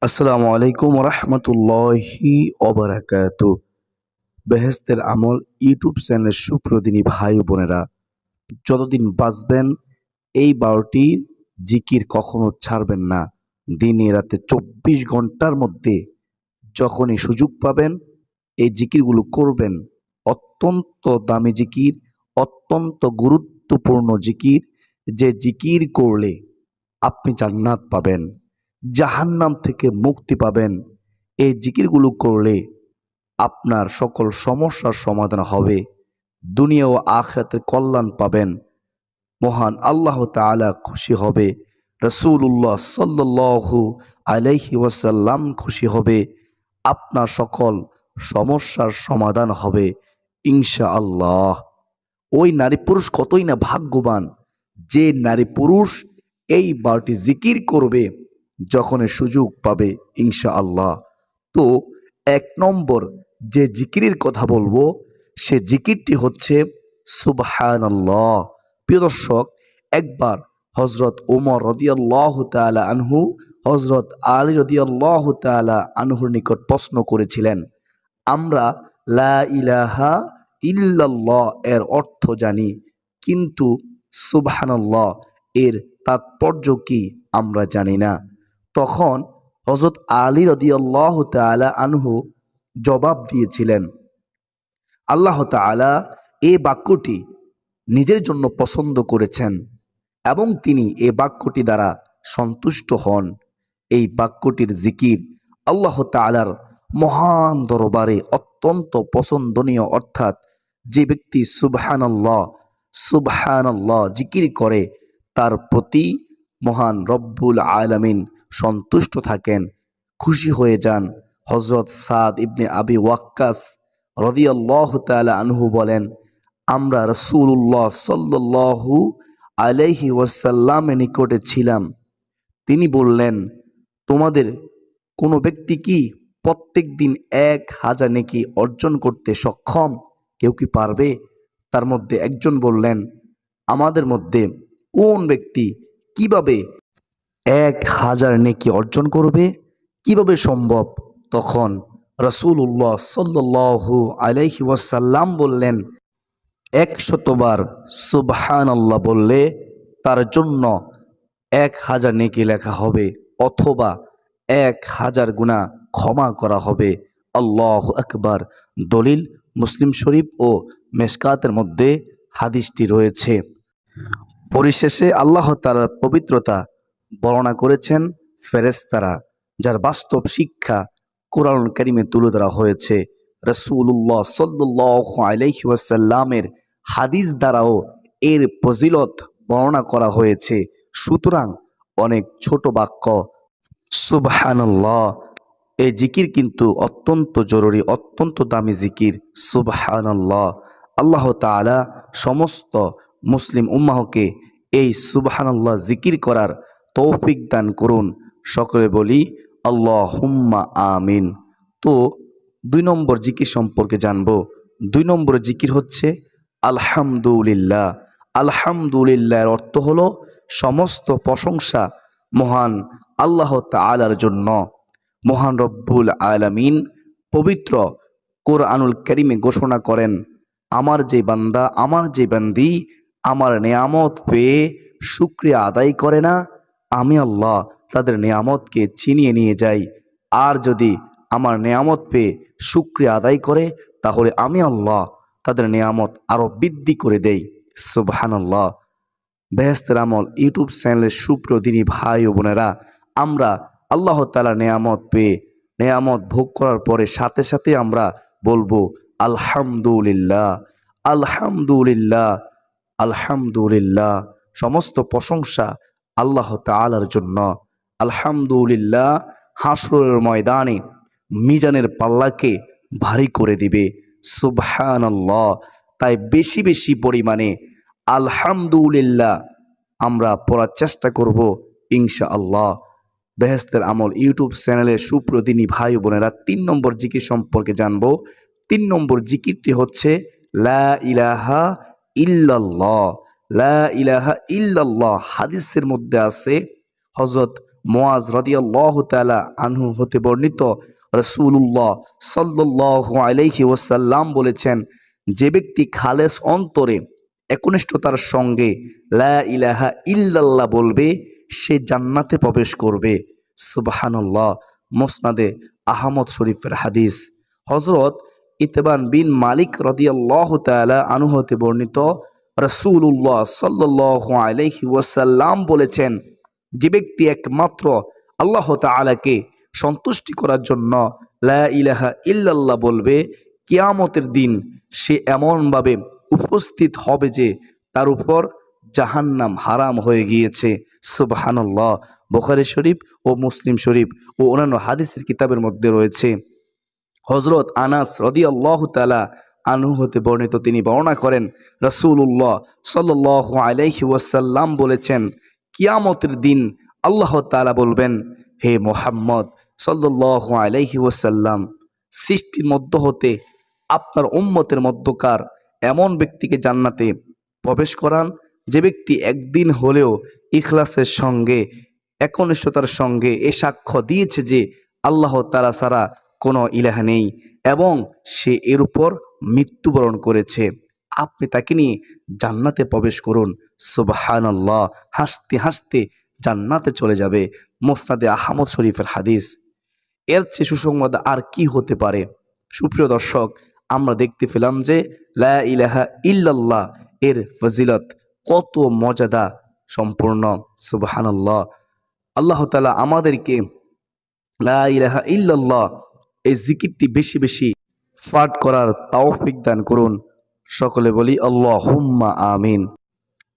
আসসালামু আলাইকুম রহমতুল্লাহি ওবারাকাতু। বেহেস্তের আমল ইউটিউব চ্যানেলের সুপ্রদিনী ভাই ও বোনেরা, যতদিন বাঁচবেন এই 12টি জিকির কখনো ছাড়বেন না। দিনে রাতে 24 ঘন্টার মধ্যে যখনই সুযোগ পাবেন এই জিকিরগুলো করবেন। অত্যন্ত দামি জিকির, অত্যন্ত গুরুত্বপূর্ণ জিকির, যে জিকির করলে আপনি জান্নাত পাবেন, জাহান্নাম থেকে মুক্তি পাবেন। এই জিকিরগুলো করলে আপনার সকল সমস্যার সমাধান হবে, দুনিয়া ও আখিরাতের কল্যাণ পাবেন। মহান আল্লাহ তাআলা খুশি হবে, রাসূলুল্লাহ সাল্লাল্লাহু আলাইহি ওয়াসাল্লাম খুশি হবে, আপনার সকল সমস্যার সমাধান হবে ইনশাআল্লাহ। ওই নারী পুরুষ কতই না ভাগ্যবান, যে নারী পুরুষ এই 12টি জিকির করবে যখনই সুযোগ পাবে ইনশাআল্লাহ। তো 1 নম্বর যে জিকিরের কথা বলবো সে জিকিরটি হচ্ছে সুবহানাল্লাহ। প্রিয় দর্শক, একবার হজরত ওমর রাদিয়াল্লাহু তাআলা আনহু হজরত আলী রাদিয়াল্লাহু তাআলা আনহুর নিকট প্রশ্ন করেছিলেন, আমরা লা ইলাহা ইল্লাল্লাহ এর অর্থ জানি, কিন্তু সুবহানাল্লাহ এর তাৎপর্য কি আমরা জানি না। তখন হযরত আলী রাদিয়াল্লাহু তাআলা আনহু জবাব দিয়েছিলেন, আল্লাহ তাআলা এই বাক্যটি নিজের জন্য পছন্দ করেছেন এবং তিনি এই বাক্যটি দ্বারা সন্তুষ্ট হন। এই বাক্যটির জিকির আল্লাহ তাআলার মহান দরবারে অত্যন্ত পছন্দনীয়, অর্থাৎ যে ব্যক্তি সুবহানাল্লাহ সুবহানাল্লাহ জিকির করে তার প্রতি মহান রব্বুল আলামিন সন্তুষ্ট থাকেন, খুশি হয়ে যান। হযরত সাদ ইবনে আবি ওয়াক্কাস রাদিয়াল্লাহু তাআলা আনহু বলেন, আমরা রাসূলুল্লাহ সাল্লাল্লাহু আলাইহি ওয়াসাল্লামের নিকটে ছিলাম। তিনি বললেন, তোমাদের কোনো ব্যক্তি কি প্রত্যেক দিন 1000 নেকি অর্জন করতে সক্ষম? কেউ কি পারবে? তার মধ্যে একজন বললেন, আমাদের মধ্যে কোন ব্যক্তি কিভাবে 1000 নেকি অর্জন করবে, কিভাবে সম্ভব? তখন রাসূলুল্লাহ সাল্লাল্লাহু আলাইহি ওয়াসাল্লাম বললেন, 100 বার সুবহানাল্লাহ বললে তার জন্য 1000 নেকি লেখা হবে, অথবা 1000 গুনাহ ক্ষমা করা হবে। আল্লাহু আকবার। দলিল মুসলিম শরীফ ও মেশকাতের মধ্যে হাদিসটি রয়েছে। পরিশেষে আল্লাহ তাআলার পবিত্রতা বর্ণনা করেছেন ফেরেশতারা, যার বাস্তব শিক্ষা কোরআনুল কারীমে তুলে ধরা হয়েছে। রাসূলুল্লাহ সাল্লাল্লাহু আলাইহি ওয়াসাল্লামের হাদিস দ্বারাও এর ফজিলত বর্ণনা করা হয়েছে। সুতরাং অনেক ছোট বাক্য সুবহানাল্লাহ, এই জিকির কিন্তু অত্যন্ত জরুরি, অত্যন্ত দামি জিকির সুবহানাল্লাহ। আল্লাহ তাআলা সমস্ত মুসলিম উম্মাহকে এই সুবহানাল্লাহ জিকির করার তৌফিক দান করুন। সকলে বলি আল্লাহুম্মা আমিন। তো 2 নম্বর জিকির সম্পর্কে জানবো। 2 নম্বর জিকির হচ্ছে আলহামদুলিল্লাহ। আলহামদুলিল্লাহ এর অর্থ হলো সমস্ত প্রশংসা মহান আল্লাহ তাআলার জন্য। মহান রব্বুল আলামিন পবিত্র কোরআনুল কারীমে ঘোষণা করেন, আমার যে বান্দা, আমার যে বান্দি আমার নেয়ামত পেয়ে শুকরিয়া আদায় করে না, আমি আল্লাহ তাদের নেয়ামতকে ছিনিয়ে নিয়ে যাই। আর যদি আমার নেয়ামত পেয়ে শুকরিয়া আদায় করে তাহলে আমি আল্লাহ তাদের নেয়ামত আরো বৃদ্ধি করে দেই। সুবহানাল্লাহ। বেহেশতের আমল ইউটিউব চ্যানেলের সুপ্রিয় দিনী ভাই ও বোনেরা, আমরা আল্লাহ তাআলার নেয়ামত পেয়ে নেয়ামত ভোগ করার পরে সাথে সাথে আমরা বলবো আলহামদুলিল্লাহ, আলহামদুলিল্লাহ, আলহামদুলিল্লাহ। সমস্ত প্রশংসা আল্লাহ তাআলার জন্য। আলহামদুলিল্লাহ হাসরের ময়দানে মিজানের পাল্লাকে ভারী করে দিবে। সুবহানাল্লাহ। তাই বেশি বেশি পরিমাণে আলহামদুলিল্লাহ আমরা পড়ার চেষ্টা করব ইনশাআল্লাহ। বেহেশতের আমল ইউটিউব চ্যানেলের সুপ্রদিনী ভাই বোনেরা, 3 নম্বর জিকির সম্পর্কে জানবো। 3 নম্বর জিকিরটি হচ্ছে লা ইলাহা ইল্লাল্লাহ। লা ইলাহা ইল্লাল্লাহ হাদিসের মধ্যে আছে, হযরত মুআজ রাদিয়াল্লাহু তাআলা আনহু হতে বর্ণিত, রাসূলুল্লাহ সাল্লাল্লাহু আলাইহি ওয়াসাল্লাম বলেছেন, যে ব্যক্তি খালেস অন্তরে একনিষ্ঠতার সঙ্গে লা ইলাহা ইল্লাল্লাহ বলবে, সে জান্নাতে প্রবেশ করবে। সুবহানাল্লাহ। মুসনাদে আহমদ শরীফের হাদিস। হযরত ইতবান বিন মালিক রাদিয়াল্লাহু তাআলা আনহু হতে বর্ণিত, রাসূলুল্লাহ সাল্লাল্লাহু আলাইহি ওয়াসাল্লাম বলেছেন, যে ব্যক্তি একমাত্র আল্লাহ তাআলাকে সন্তুষ্টি করার জন্য লা ইলাহা ইল্লাল্লাহ বলবে, কিয়ামতের দিন সে এমনভাবে উপস্থিত হবে যে তার উপর জাহান্নাম হারাম হয়ে গিয়েছে। সুবহানাল্লাহ। বুখারী শরীফ ও মুসলিম শরীফ ও অন্যান্য হাদিসের কিতাবের মধ্যে রয়েছে। হযরত আনাস রাদিয়াল্লাহু তাআলা আনহু হতে বর্ণিত, তিনি বর্ণনা করেন, রাসূলুল্লাহ সাল্লাল্লাহু আলাইহি ওয়াসাল্লাম বলেছেন, কিয়ামতের দিন আল্লাহ তাআলা বলবেন, হে মুহাম্মদ সাল্লাল্লাহু আলাইহি ওয়াসাল্লাম, সৃষ্টির মধ্য হতে আপনার উম্মতের মধ্যকার এমন ব্যক্তিকে জান্নাতে প্রবেশ করান, যে ব্যক্তি একদিন হলেও ইখলাসের সঙ্গে একনিষ্ঠতার সঙ্গে এ সাক্ষ্য দিয়েছে যে আল্লাহ তাআলা ছাড়া কোনো ইলাহ নেই এবং সে এর উপর মৃত্যুবরণ করেছে। আপনি তাকে নিয়ে জান্নাতে প্রবেশ করুন। সুবহানাল্লাহ। হাসতে হাসতে জান্নাতে চলে যাবে। মুসনাদে আহমদ শরীফের হাদিস। এর চেয়ে সুসংবাদ আর কি হতে পারে? সুপ্রিয় দর্শক, আমরা দেখতে পেলাম যে লা ইলাহা ইল্লাল্লাহ এর ফজিলত কত মর্যাদা সম্পূর্ণ। সুবহানাল্লাহ। আল্লাহ তাআলা আমাদেরকে লা ইলাহা ইল্লাল্লাহ এই জিকিরটি বেশি বেশি পাঠ করার তৌফিক দান করুন। সকলে বলি আল্লাহুম্মা আমিন।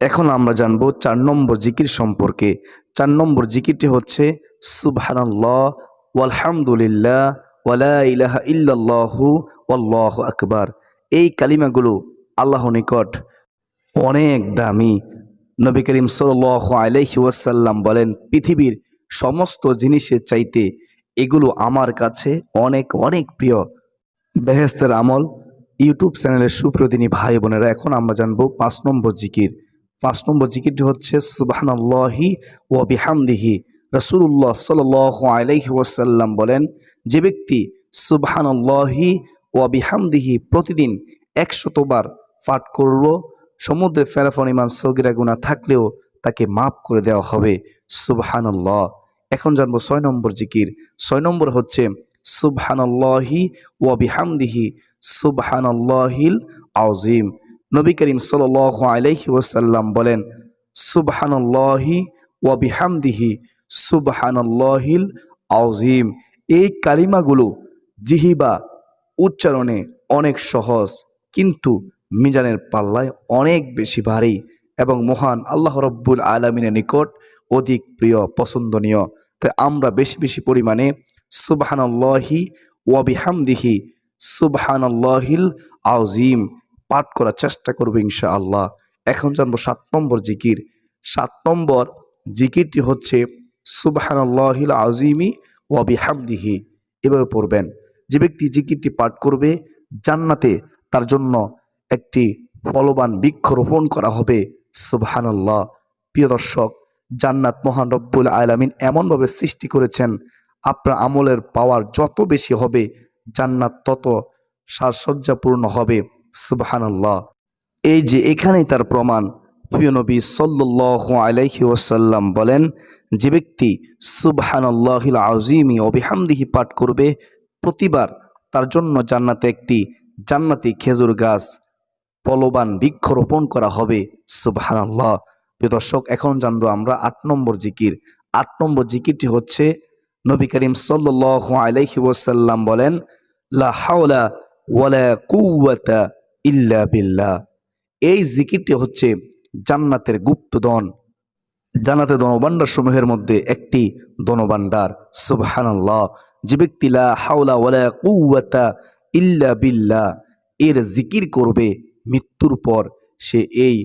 এখন আমরা জানবো 4 নম্বর জিকির সম্পর্কে। 4 নম্বর জিকিরটি হচ্ছে সুবহানাল্লাহ ওয়ালহামদুলিল্লাহ ওয়ালা ইলাহা ইল্লাল্লাহু ওয়াল্লাহু আকবার। এই কালিমাগুলো আল্লাহর নিকট অনেক দামি। নবী করিম সাল্লাল্লাহু আলাইহি ওয়াসাল্লাম বলেন, পৃথিবীর সমস্ত জিনিসের চাইতে এগুলো আমার কাছে অনেক অনেক প্রিয়। বেহেশতের আমল ইউটিউব চ্যানেলের সুপ্রদিনী ভাই বোনেরা, এখন আমরা জানবো 5 নম্বর জিকির। 5 নম্বর জিকিরটি হচ্ছে সুবহানাল্লাহি ওয়া বিহামদিহি। রাসূলুল্লাহ সাল্লাল্লাহু আলাইহি ওয়াসাল্লাম বলেন, যে ব্যক্তি সুবহানাল্লাহি ওয়া বিহামদিহি প্রতিদিন 100 বার পাঠ করল, সমুদ্রে ফেরা পরিমাণ সগীরা গুনাহ থাকলেও তাকে মাফ করে দেওয়া হবে। সুবহানাল্লাহ। এখন জানবো 6 নম্বর জিকির। 6 নম্বর হচ্ছে সুবহানাল্লাহি ওয়া বিহামদিহি সুবহানাল্লাহিল আযীম। নবী করিম সাল্লাল্লাহু আলাইহি ওয়াসাল্লাম বলেন, সুবহানাল্লাহি ওয়া বিহামদিহি সুবহানাল্লাহিল আযীম। এই কালিমাগুলো জিহ্বা উচ্চারণে অনেক সহজ, কিন্তু মিজানের পাল্লায় অনেক বেশি ভারী এবং মহান আল্লাহ রাব্বুল আলামিনের নিকট অধিক প্রিয় পছন্দনীয়। তাই আমরা বেশি বেশি পরিমাণে সুবহানাল্লাহি ওয়া বিহামদিহি সুবহানাল্লাহিল আযীম পাঠ করার চেষ্টা করব ইনশাআল্লাহ। এখন জানবো 7 নম্বর জিকির। 7 নম্বর জিকিরটি হচ্ছে সুবহানাল্লাহিল আযীমি ওয়া বিহামদিহি। এভাবে পড়বেন। যে ব্যক্তি জিকিরটি পাঠ করবে, জান্নাতে তার জন্য একটি ফলবান বৃক্ষ রোপণ করা হবে। সুবহানাল্লাহ। প্রিয় দর্শক, জান্নাত মহান রব্বুল আলামিন এমনভাবে সৃষ্টি করেছেন, আপনার আমলের পাওয়ার যত বেশি হবে জান্নাত তত সাজসজ্জাপূর্ণ হবে। সুবহানাল্লাহ। এই যে এখানেই তার প্রমাণ। প্রিয় নবী সাল্লাল্লাহু আলাইহি ওয়াসাল্লাম বলেন, যে ব্যক্তি সুবহানাল্লাহিল আযীমি ওয়া বিহামদিহি পাঠ করবে, প্রতিবার তার জন্য জান্নাতে একটি জান্নাতি খেজুর গাছ ফলবান বৃক্ষ রোপণ করা হবে। সুবহানাল্লাহ। প্রিয় দর্শক, এখন জানবো আমরা 8 নম্বর জিকির। 8 নম্বর জিকিরটি হচ্ছে নবী করিম সাল্লাল্লাহু আলাইহি ওয়াসাল্লাম বলেন, লা হাওলা ওয়ালা কুওয়াতা ইল্লা বিল্লাহ। এই জিকিরটি হচ্ছে জান্নাতের গুপ্তধন, জান্নাতের ধনভাণ্ডার সমূহের মধ্যে একটি ধনভাণ্ডার। সুবহানাল্লাহ। যে ব্যক্তি লা হাওলা ওয়ালা কুওয়াতা ইল্লা বিল্লাহ এর জিকির করবে, মৃত্যুর পর সে এই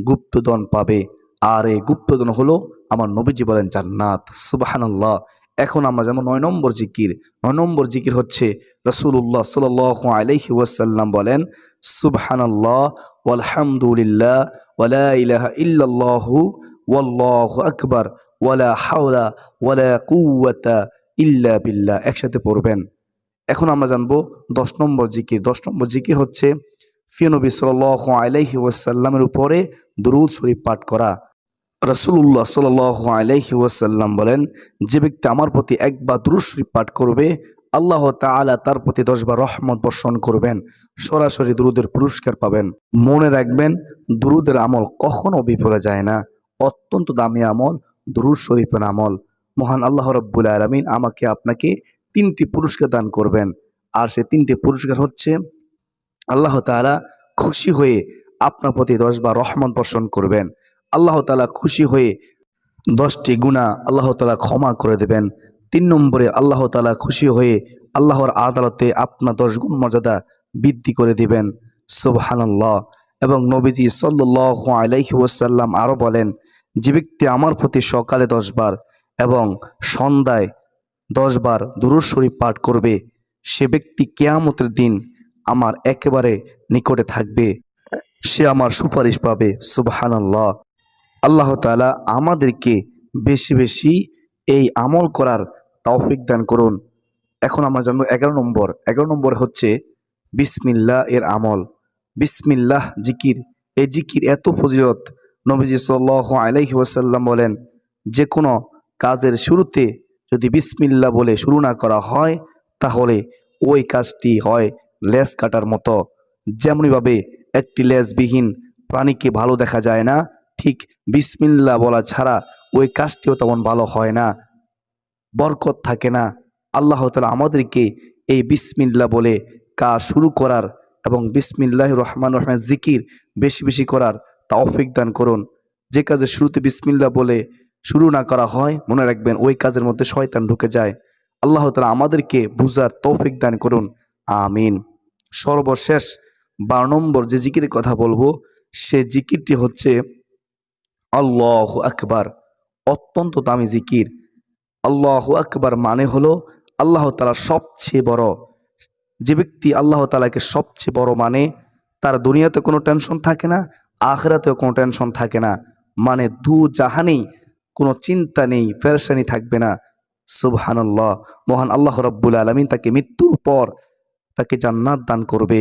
গুপ্তধন পাবে। আর এই গুপ্তধন হলো আমার নবীজি বলেন জান্নাত। সুবহানাল্লাহ। এখন আমরা যেমন 9 নম্বর জিকির। 9 নম্বর জিকির হচ্ছে রাসূলুল্লাহ সাল্লাল্লাহু আলাইহি ওয়াসাল্লাম বলেন, সুবহানাল্লাহ ওয়ালহামদুলিল্লাহ ওয়ালা ইলাহা ইল্লাল্লাহু ওয়াল্লাহু আকবার ওয়ালা হাওলা ওয়ালা কুওয়াতা ইল্লা বিল্লাহ। একসাথে পড়বেন। এখন আমরা জানবো 10 নম্বর জিকির। 10 নম্বর জিকির হচ্ছে প্রিয় নবী সাল্লাল্লাহু আলাইহি ওয়াসাল্লামের উপরে দুরূদ শরীফ পাঠ করা। রাসূলুল্লাহ সাল্লাল্লাহু আলাইহি ওয়াসাল্লাম বলেন, যে ব্যক্তি আমার প্রতি একবার দুরূদ শরীফ পাঠ করবে, আল্লাহ তাআলা তার প্রতি 10 বার রহমত বর্ষণ করবেন, সরাসরি দুরূদের পুরস্কার পাবেন। মনে রাখবেন, দুরূদের আমল কখনো বিফলে যায় না। অত্যন্ত দামি আমল দুরূদ শরীফের আমল। মহান আল্লাহ রাব্বুল আলামিন আমাকে আপনাকে 3টি পুরস্কার দান করবেন। আর সেই 3টি পুরস্কার হচ্ছে, আল্লাহ তাআলা খুশি হয়ে আপনার প্রতি 10 বার রহমত বর্ষণ করবেন। আল্লাহ তাআলা খুশি হয়ে 10টি গুনাহ আল্লাহ তাআলা ক্ষমা করে দেবেন। 3 নম্বরে আল্লাহ তাআলা খুশি হয়ে আল্লাহর আদালতে আপনার 10 গুণ মর্যাদা বৃদ্ধি করে দিবেন। সুবহানাল্লাহ। এবং নবীজি সাল্লাল্লাহু আলাইহি ওয়াসাল্লাম আরো বলেন, যে ব্যক্তি আমার প্রতি সকালে 10 বার এবং সন্ধ্যায় 10 বার দুরূদ শরীফ পাঠ করবে, সে ব্যক্তি কিয়ামতের দিন আমার একেবারে নিকটে থাকবে, সে আমার সুপারিশ পাবে। সুবহানাল্লাহ। আল্লাহ তাআলা আমাদেরকে বেশি বেশি এই আমল করার তৌফিক দান করুন। এখন আমরা জানবো 11 নম্বর। 11 নম্বর হচ্ছে বিসমিল্লাহ এর আমল। বিসমিল্লাহ জিকির, এই জিকির এত ফজিলত। নবীজি সাল্লাল্লাহু আলাইহি ওয়াসাল্লাম বলেন, যে কোনো কাজের শুরুতে যদি বিসমিল্লাহ বলে শুরু না করা হয়, তাহলে ওই কাজটি হয় লেজ কাটার মতো। যেমনিভাবে একটি লেজবিহীন প্রাণীকে ভালো দেখা যায় না, ঠিক বিসমিল্লাহ বলা ছাড়া ওই কাজটিও তেমন ভালো হয় না, বরকত থাকে না। আল্লাহ তাআলা আমাদেরকে এই বিসমিল্লাহ বলে কাজ শুরু করার এবং বিসমিল্লাহির রহমানির রহিম জিকির বেশি বেশি করার তৌফিক দান করুন। যে কাজের শুরুতে বিসমিল্লাহ বলে শুরু না করা হয়, মনে রাখবেন ওই কাজের মধ্যে শয়তান ঢুকে যায়। আল্লাহ তাআলা আমাদেরকে বুঝার তৌফিক দান করুন। আমিন। সর্বশেষ 12 নম্বর যে জিকিরের কথা বলবো, সে জিকিরটি হচ্ছে আল্লাহু আকবার। অত্যন্ত দামি জিকির। আল্লাহু আকবার মানে হলো আল্লাহ তাআলা সবচেয়ে বড়। যে ব্যক্তি আল্লাহ তাআলাকে সবচেয়ে বড় মানে, তার দুনিয়াতে কোনো টেনশন থাকে না, আখিরাতেও কোনো টেনশন থাকে না। মানে দু জাহানেই কোনো চিন্তা নেই, পেরেশানি থাকবে না। সুবহানাল্লাহ। মহান আল্লাহ রাব্বুল আলামিন তাকে মৃত্যুর পর তাকে জান্নাত দান করবে।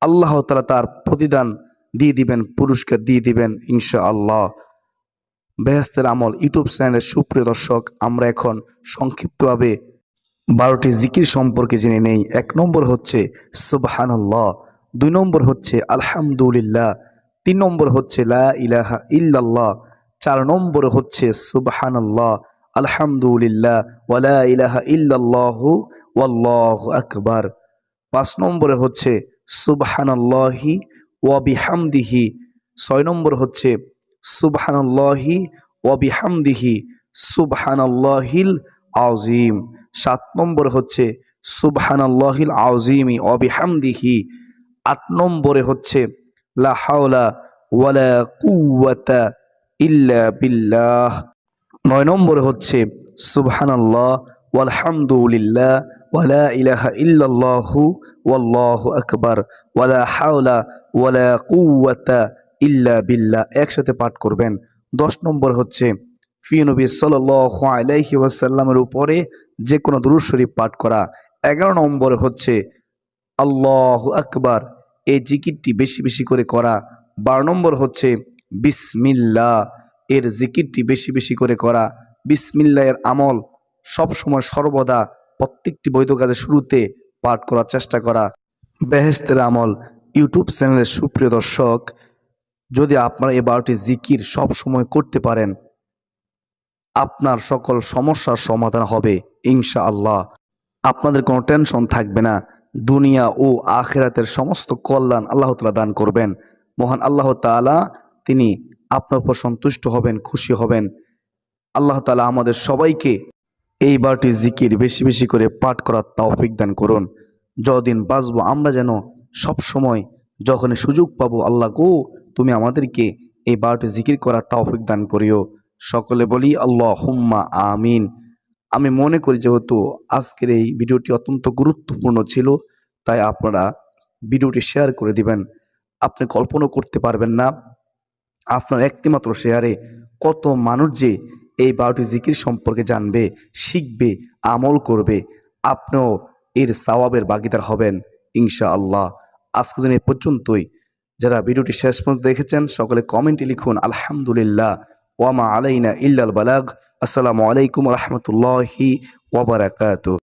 আল্লাহ তাআলা তার প্রতিদান দিয়ে দিবেন, পুরস্কার দিয়ে দিবেন ইনশাআল্লাহ। বেহেশতের আমল ইউটিউব চ্যানেলের সুপ্রিয় দর্শক, আমরা এখন সংক্ষিপ্তভাবে 12টি জিকির সম্পর্কে জেনে নেই। 1 নম্বর হচ্ছে সুবহানাল্লাহ, 2 নম্বর হচ্ছে আলহামদুলিল্লাহ, 3 নম্বর হচ্ছে লা ইলাহা ইল্লাল্লাহ, 4 নম্বর হচ্ছে সুবহানাল্লাহ, আলহামদুলিল্লাহ ওয়া লা ইলাহা ইল্লাল্লাহু ওয়াল্লাহু আকবার, 5 নম্বরে হচ্ছে সুবহানাল্লাহি ওয়া বিহামদিহি, 6 নম্বর হচ্ছে সুবহানাল্লাহি ওয়া বিহামদিহি সুবহানাল্লাহিল আযীম, 7 নম্বর হচ্ছে সুবহানাল্লাহিল আযীমি ওয়া বিহামদিহি, 8 নম্বরে হচ্ছে লা হাওলা ওয়ালা কুওয়াতা ইল্লা বিল্লাহ, 9 নম্বরে হচ্ছে সুবহানাল্লাহ ওয়ালহামদুলিল্লাহ ওয়ালা ইলাহা ইল্লাল্লাহু ওয়াল্লাহু আকবার ওয়ালা হাওলা ওয়ালা কুওয়াতা ইল্লা বিল্লাহ। একসাথে পাঠ করবেন। 10 নম্বর হচ্ছে প্রিয় নবী সাল্লাল্লাহু আলাইহি ওয়াসাল্লামের উপরে যে কোনো দুরূদ শরীফ পাঠ করা। 11 নম্বরে হচ্ছে আল্লাহু আকবার, এই জিকিরটি বেশি বেশি করে করা। 12 নম্বর হচ্ছে বিসমিল্লাহ, এর জিকিরটি বেশি বেশি করে করা। বিসমিল্লাহ এর আমল সব সময় সর্বদা প্রত্যেকটি বৈধ কাজের শুরুতে পাঠ করার চেষ্টা করা। বেহেশতের আমল ইউটিউব চ্যানেলের সুপ্রিয় দর্শক, যদি আপনারা এই 12টি জিকির সব সময় করতে পারেন, আপনার সকল সমস্যার সমাধান হবে ইনশাআল্লাহ। আপনাদের কোনো টেনশন থাকবে না। দুনিয়া ও আখিরাতের সমস্ত কল্যাণ আল্লাহ তাআলা দান করবেন। মহান আল্লাহ তাআলা তিনি আপনার উপর সন্তুষ্ট হবেন, খুশি হবেন। আল্লাহ তাআলা আমাদের সবাইকে এই 12টি জিকির বেশি বেশি করে পাঠ করার তৌফিক দান করুন। যতদিন বাঁচবো আমরা যেন সব সময় যখনই সুযোগ পাবো, আল্লাহ গো তুমি আমাদেরকে এই 12টি জিকির করার তৌফিক দান করিও। সকলে বলি আল্লাহুম্মা আমিন। আমি মনে করি যেহেতু আজকের এই ভিডিওটি অত্যন্ত গুরুত্বপূর্ণ ছিল, তাই আপনারা ভিডিওটি শেয়ার করে দিবেন। আপনি কল্পনা করতে পারবেন না আপনার একটি মাত্র শেয়ারে কত মানুষ যে এই 12টি জিকির সম্পর্কে জানবে, শিখবে, আমল করবে, আপনিও এর সওয়াবের ভাগীদার হবেন ইনশাআল্লাহ। আজকের জন্য এ পর্যন্তই। যারা ভিডিওটি শেষ পর্যন্ত দেখেছেন সকলে কমেন্টে লিখুন আলহামদুলিল্লাহ ওয়া মা আলাইনা ইল্লাল বালাগ। আসসালামু আলাইকুম ওয়া রাহমাতুল্লাহি ওয়া বারাকাতুহু।